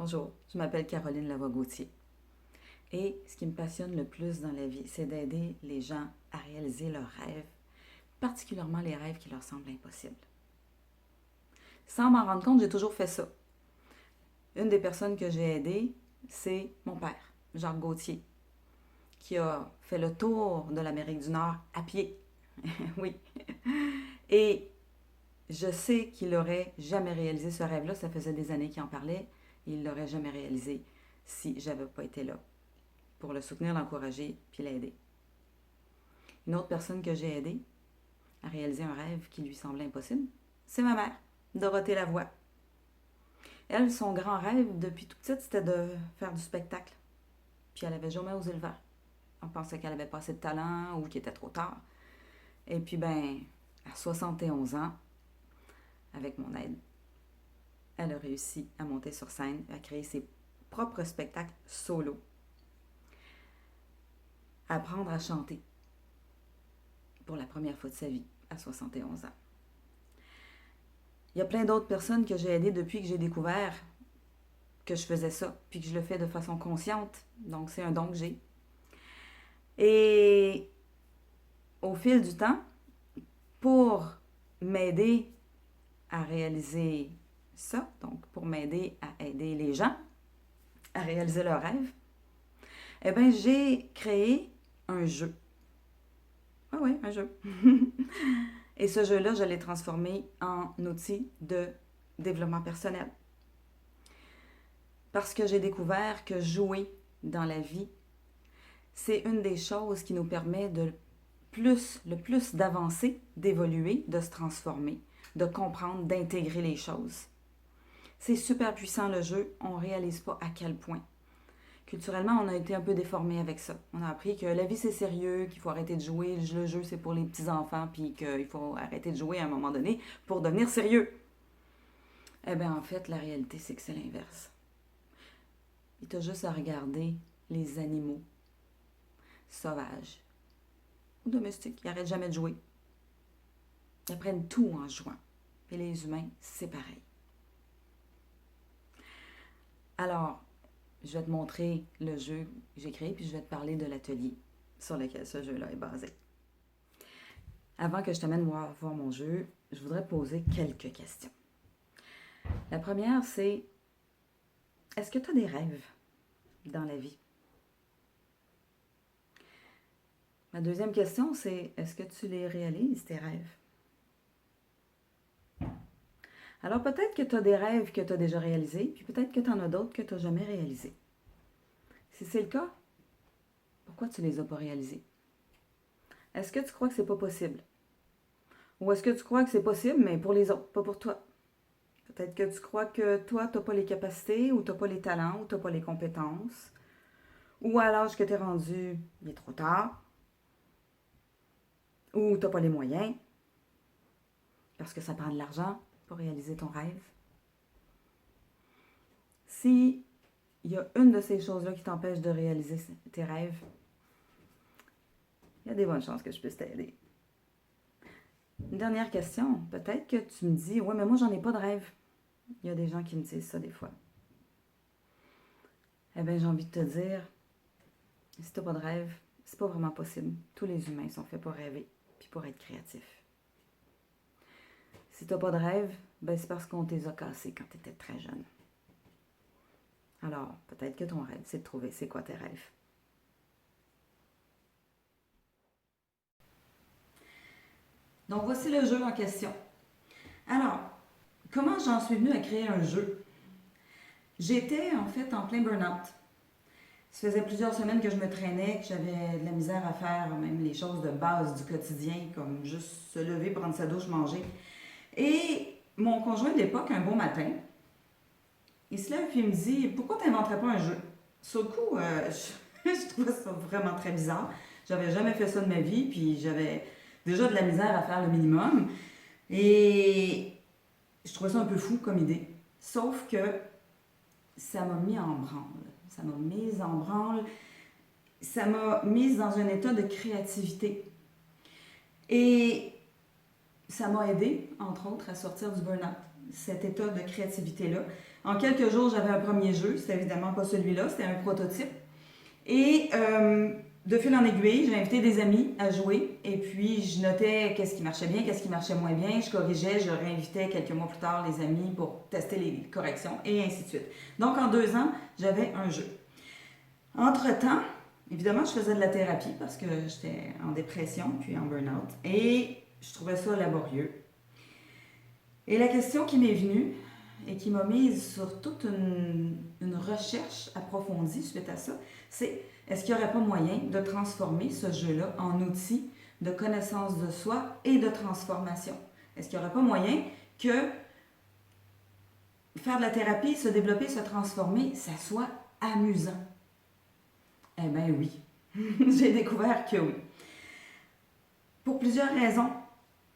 Bonjour, je m'appelle Caroline Lavoie-Gauthier. Et ce qui me passionne le plus dans la vie, c'est d'aider les gens à réaliser leurs rêves, particulièrement les rêves qui leur semblent impossibles. Sans m'en rendre compte, j'ai toujours fait ça. Une des personnes que j'ai aidées, c'est mon père, Jacques Gauthier, qui a fait le tour de l'Amérique du Nord à pied. Oui. Et je sais qu'il n'aurait jamais réalisé ce rêve-là. Ça faisait des années qu'il en parlait. Et il ne l'aurait jamais réalisé si j'avais pas été là pour le soutenir, l'encourager puis l'aider. Une autre personne que j'ai aidée à réaliser un rêve qui lui semblait impossible, c'est ma mère, Dorothée Lavoie. Elle, son grand rêve depuis toute petite, c'était de faire du spectacle. Puis elle avait jamais osé le faire. On pensait qu'elle avait pas assez de talent ou qu'il était trop tard. Et puis, à 71 ans, avec mon aide, elle a réussi à monter sur scène, à créer ses propres spectacles solo, à apprendre à chanter pour la première fois de sa vie à 71 ans. Il y a plein d'autres personnes que j'ai aidées depuis que j'ai découvert que je faisais ça, puis que je le fais de façon consciente. Donc, c'est un don que j'ai. Et au fil du temps, pour m'aider à réaliser ça, donc pour m'aider à aider les gens à réaliser leurs rêves, eh bien, j'ai créé un jeu. Ah oui, un jeu. Et ce jeu-là, je l'ai transformé en outil de développement personnel. Parce que j'ai découvert que jouer dans la vie, c'est une des choses qui nous permet le plus d'avancer, d'évoluer, de se transformer, de comprendre, d'intégrer les choses. C'est super puissant le jeu, on ne réalise pas à quel point. Culturellement, on a été un peu déformé avec ça. On a appris que la vie c'est sérieux, qu'il faut arrêter de jouer, le jeu c'est pour les petits-enfants, puis qu'il faut arrêter de jouer à un moment donné pour devenir sérieux. Eh bien, en fait, la réalité c'est que c'est l'inverse. Il t'a juste à regarder les animaux sauvages ou domestiques. Ils n'arrêtent jamais de jouer. Ils apprennent tout en jouant. Et les humains, c'est pareil. Alors, je vais te montrer le jeu que j'ai créé, puis je vais te parler de l'atelier sur lequel ce jeu-là est basé. Avant que je t'amène voir mon jeu, je voudrais poser quelques questions. La première, c'est, est-ce que tu as des rêves dans la vie? Ma deuxième question, c'est, est-ce que tu les réalises, tes rêves? Alors peut-être que tu as des rêves que tu as déjà réalisés, puis peut-être que tu en as d'autres que tu n'as jamais réalisés. Si c'est le cas, pourquoi tu ne les as pas réalisés? Est-ce que tu crois que c'est pas possible? Ou est-ce que tu crois que c'est possible, mais pour les autres, pas pour toi? Peut-être que tu crois que toi, tu n'as pas les capacités, ou tu n'as pas les talents, ou tu n'as pas les compétences. Ou à l'âge que tu es rendu, il est trop tard. Ou tu n'as pas les moyens. Parce que ça prend de l'argent pour réaliser ton rêve. Si il y a une de ces choses-là qui t'empêche de réaliser tes rêves, il y a des bonnes chances que je puisse t'aider. Une dernière question. Peut-être que tu me dis, ouais, mais moi, j'en ai pas de rêve. Il y a des gens qui me disent ça des fois. Eh bien, j'ai envie de te dire, si tu n'as pas de rêve, c'est pas vraiment possible. Tous les humains sont faits pour rêver, puis pour être créatifs. Si tu n'as pas de rêve, ben c'est parce qu'on t'es a cassés quand tu étais très jeune. Alors, peut-être que ton rêve, c'est de trouver c'est quoi tes rêves. Donc, voici le jeu en question. Alors, comment j'en suis venue à créer un jeu? J'étais en fait en plein burn-out. Ça faisait plusieurs semaines que je me traînais, que j'avais de la misère à faire même les choses de base du quotidien, comme juste se lever, prendre sa douche, manger. Et mon conjoint de l'époque, un beau matin, il se lève et il me dit, pourquoi tu n'inventerais pas un jeu? Sur le coup, je trouvais ça vraiment très bizarre. J'avais jamais fait ça de ma vie, puis j'avais déjà de la misère à faire le minimum. Et je trouvais ça un peu fou comme idée. Sauf que ça m'a mis en branle. Ça m'a mise en branle. Ça m'a mise dans un état de créativité. Et ça m'a aidé, entre autres, à sortir du burn-out. cet état de créativité-là. En quelques jours, j'avais un premier jeu. C'était évidemment pas celui-là, c'était un prototype. Et de fil en aiguille, j'ai invité des amis à jouer. Et puis, je notais qu'est-ce qui marchait bien, qu'est-ce qui marchait moins bien. Je corrigeais, je réinvitais quelques mois plus tard les amis pour tester les corrections et ainsi de suite. Donc, en 2 ans, j'avais un jeu. Entre-temps, évidemment, je faisais de la thérapie parce que j'étais en dépression puis en burn-out. Et je trouvais ça laborieux. Et la question qui m'est venue et qui m'a mise sur toute une recherche approfondie suite à ça, c'est est-ce qu'il n'y aurait pas moyen de transformer ce jeu-là en outil de connaissance de soi et de transformation? Est-ce qu'il n'y aurait pas moyen que faire de la thérapie, se développer, se transformer, ça soit amusant? Eh bien oui, j'ai découvert que oui. Pour plusieurs raisons.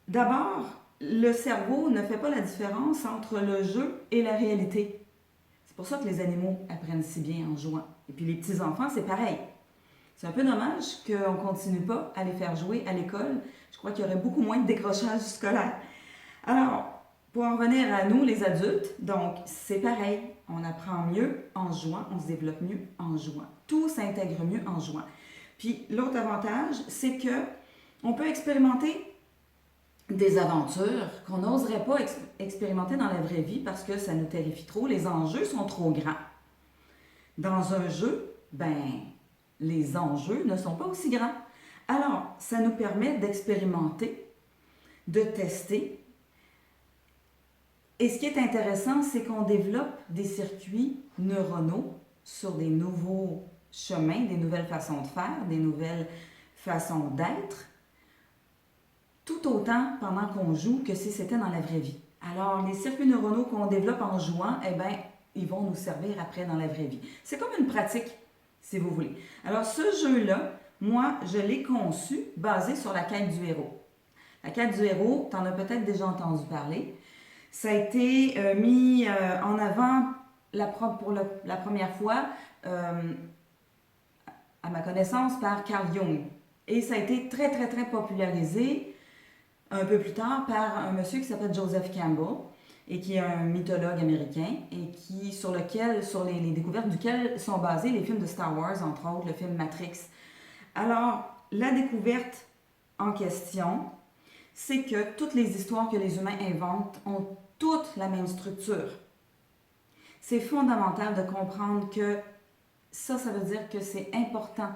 D'abord, le cerveau ne fait pas la différence entre le jeu et la réalité. C'est pour ça que les animaux apprennent si bien en jouant. Et puis les petits-enfants, c'est pareil. C'est un peu dommage qu'on ne continue pas à les faire jouer à l'école. Je crois qu'il y aurait beaucoup moins de décrochage scolaire. Alors, pour en revenir à nous, les adultes, donc c'est pareil. On apprend mieux en jouant, on se développe mieux en jouant. Tout s'intègre mieux en jouant. Puis l'autre avantage, c'est que on peut expérimenter des aventures qu'on n'oserait pas expérimenter dans la vraie vie parce que ça nous terrifie trop. Les enjeux sont trop grands. Dans un jeu, les enjeux ne sont pas aussi grands. Alors, ça nous permet d'expérimenter, de tester. Et ce qui est intéressant, c'est qu'on développe des circuits neuronaux sur des nouveaux chemins, des nouvelles façons de faire, des nouvelles façons d'être, tout autant pendant qu'on joue que si c'était dans la vraie vie. Alors, les circuits neuronaux qu'on développe en jouant, ils vont nous servir après dans la vraie vie. C'est comme une pratique, si vous voulez. Alors, ce jeu-là, moi, je l'ai conçu basé sur la quête du héros. La quête du héros, tu en as peut-être déjà entendu parler. Ça a été mis en avant pour la première fois, à ma connaissance, par Carl Jung. Et ça a été très, très, très popularisé un peu plus tard par un monsieur qui s'appelle Joseph Campbell et qui est un mythologue américain et sur les découvertes duquel sont basés les films de Star Wars, entre autres, le film Matrix. Alors, la découverte en question, c'est que toutes les histoires que les humains inventent ont toutes la même structure. C'est fondamental de comprendre que ça veut dire que c'est important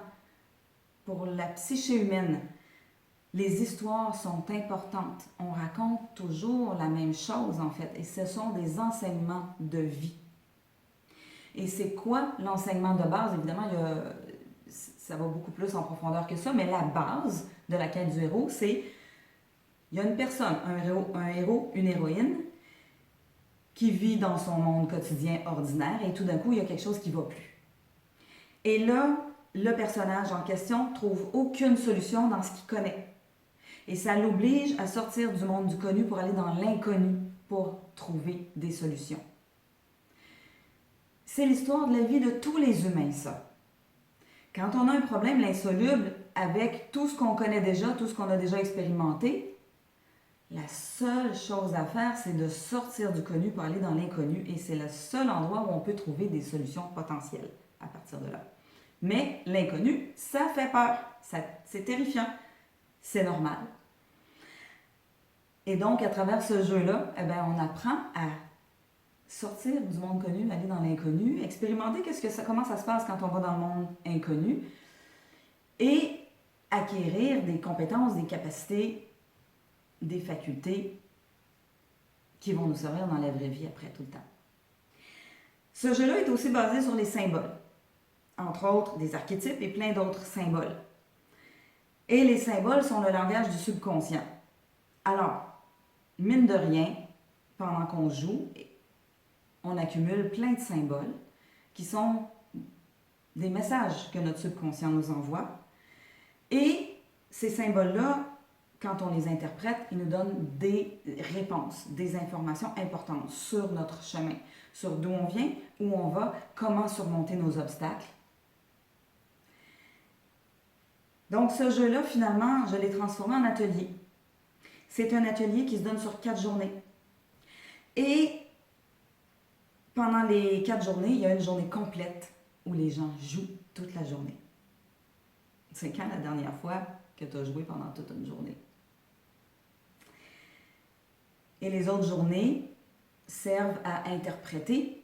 pour la psyché humaine. Les histoires sont importantes. On raconte toujours la même chose, en fait, et ce sont des enseignements de vie. Et c'est quoi l'enseignement de base? Évidemment, ça va beaucoup plus en profondeur que ça, mais la base de la quête du héros, c'est il y a une personne, un héros, une héroïne, qui vit dans son monde quotidien ordinaire, et tout d'un coup, il y a quelque chose qui ne va plus. Et là, le personnage en question trouve aucune solution dans ce qu'il connaît. Et ça l'oblige à sortir du monde du connu pour aller dans l'inconnu pour trouver des solutions. C'est l'histoire de la vie de tous les humains, ça. Quand on a un problème insoluble avec tout ce qu'on connaît déjà, tout ce qu'on a déjà expérimenté, la seule chose à faire, c'est de sortir du connu pour aller dans l'inconnu. Et c'est le seul endroit où on peut trouver des solutions potentielles à partir de là. Mais l'inconnu, ça fait peur. C'est terrifiant. C'est normal. Et donc, à travers ce jeu-là, on apprend à sortir du monde connu, aller dans l'inconnu, expérimenter comment ça se passe quand on va dans le monde inconnu et acquérir des compétences, des capacités, des facultés qui vont nous servir dans la vraie vie après tout le temps. Ce jeu-là est aussi basé sur les symboles, entre autres des archétypes et plein d'autres symboles. Et les symboles sont le langage du subconscient. Alors, mine de rien, pendant qu'on joue, on accumule plein de symboles qui sont des messages que notre subconscient nous envoie. Et ces symboles-là, quand on les interprète, ils nous donnent des réponses, des informations importantes sur notre chemin, sur d'où on vient, où on va, comment surmonter nos obstacles. Donc ce jeu-là, finalement, je l'ai transformé en atelier. C'est un atelier qui se donne sur 4 journées. Et pendant les 4 journées, il y a une journée complète où les gens jouent toute la journée. C'est quand la dernière fois que tu as joué pendant toute une journée? Et les autres journées servent à interpréter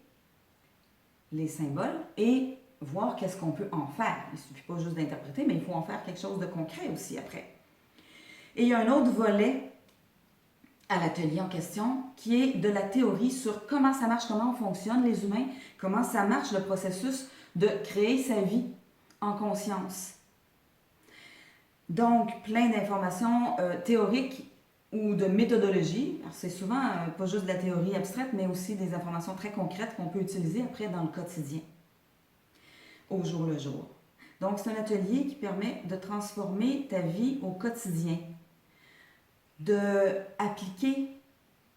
les symboles et voir qu'est-ce qu'on peut en faire. Il ne suffit pas juste d'interpréter, mais il faut en faire quelque chose de concret aussi après. Et il y a un autre volet à l'atelier en question qui est de la théorie sur comment ça marche, comment on fonctionne les humains, comment ça marche le processus de créer sa vie en conscience. Donc, plein d'informations théoriques ou de méthodologie. C'est souvent pas juste de la théorie abstraite, mais aussi des informations très concrètes qu'on peut utiliser après dans le quotidien, au jour le jour. Donc, c'est un atelier qui permet de transformer ta vie au quotidien, d'appliquer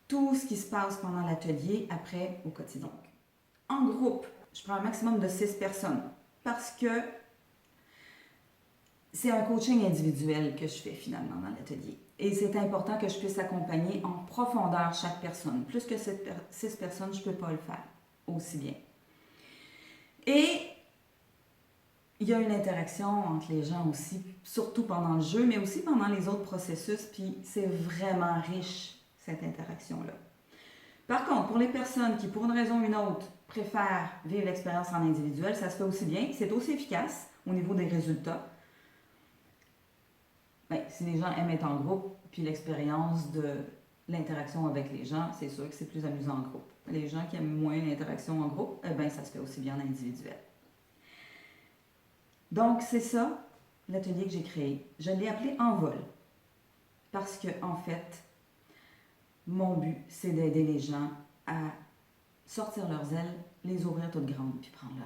tout ce qui se passe pendant l'atelier après au quotidien. Donc, en groupe, je prends un maximum de 6 personnes parce que c'est un coaching individuel que je fais finalement dans l'atelier. Et c'est important que je puisse accompagner en profondeur chaque personne. Plus que 6 personnes, je ne peux pas le faire aussi bien. Et il y a une interaction entre les gens aussi, surtout pendant le jeu, mais aussi pendant les autres processus. Puis c'est vraiment riche, cette interaction-là. Par contre, pour les personnes qui, pour une raison ou une autre, préfèrent vivre l'expérience en individuel, ça se fait aussi bien. C'est aussi efficace au niveau des résultats. Bien, si les gens aiment être en groupe, puis l'expérience de l'interaction avec les gens, c'est sûr que c'est plus amusant en groupe. Les gens qui aiment moins l'interaction en groupe, eh bien, ça se fait aussi bien en individuel. Donc, c'est ça, l'atelier que j'ai créé. Je l'ai appelé Envol. Parce que, en fait, mon but, c'est d'aider les gens à sortir leurs ailes, les ouvrir toutes grandes, puis prendre